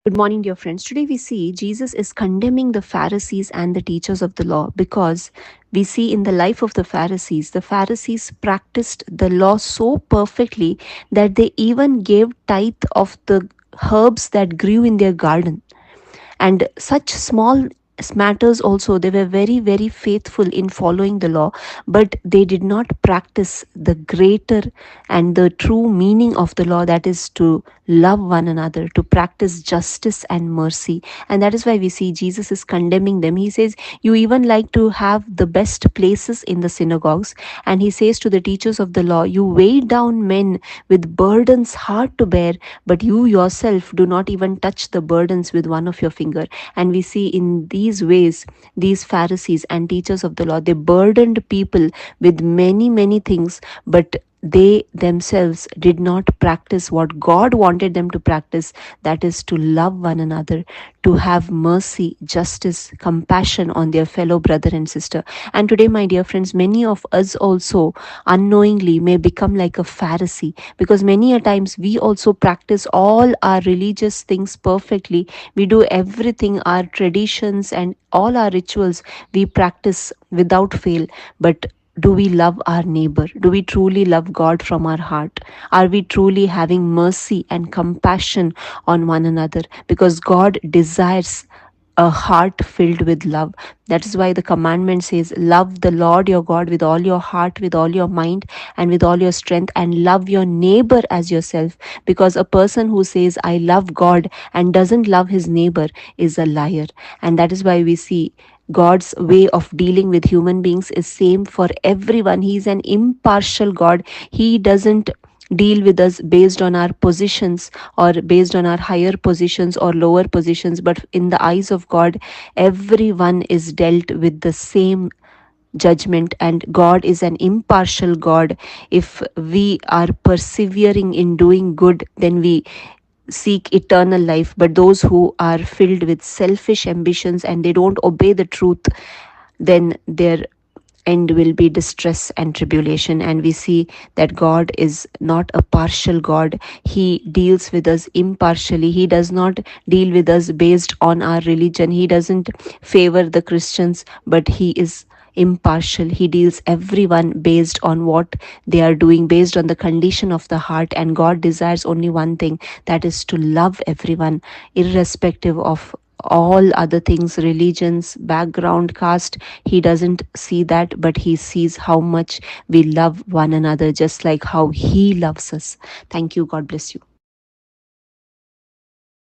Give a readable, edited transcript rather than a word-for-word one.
Good morning, dear friends. Today we see Jesus is condemning the Pharisees and the teachers of the law because we see in the life of the Pharisees practiced the law so perfectly that they even gave tithe of the herbs that grew in their garden. And such small matters also, they were very, very faithful in following the law, but they did not practice the greater and the true meaning of the law, that is to love one another, to practice justice and mercy. And that is why we see Jesus is condemning them. He says, you even like to have the best places in the synagogues. And he says to the teachers of the law, you weigh down men with burdens hard to bear, but you yourself do not even touch the burdens with one of your finger. And we see in these ways, these Pharisees and teachers of the law, they burdened people with many, many things, but they themselves did not practice what God wanted them to practice, that is to love one another, to have mercy, justice, compassion on their fellow brother and sister. And today, my dear friends, many of us also unknowingly may become like a Pharisee, because many a times we also practice all our religious things perfectly. We do everything, our traditions and all our rituals we practice without fail, but do we love our neighbor? Do we truly love God from our heart? Are we truly having mercy and compassion on one another? Because God desires a heart filled with love. That is why the commandment says, love the Lord your God with all your heart, with all your mind, and with all your strength, and love your neighbor as yourself. Because a person who says, I love God, and doesn't love his neighbor is a liar. And that is why we see God's way of dealing with human beings is same for everyone. He is an impartial God. He doesn't deal with us based on our positions or based on our higher positions or lower positions, but in the eyes of God, everyone is dealt with the same judgment. And God is an impartial God. If we are persevering in doing good, then we seek eternal life. But those who are filled with selfish ambitions and they don't obey the truth, then their end will be distress and tribulation. And we see that God is not a partial God. He deals with us impartially. He does not deal with us based on our religion. He doesn't favor the Christians, but He is impartial. He deals everyone based on what they are doing, based on the condition of the heart. And God desires only one thing, that is to love everyone, irrespective of all other things, religions, background, caste. He doesn't see that, but He sees how much we love one another, just like how He loves us. Thank you. God bless you.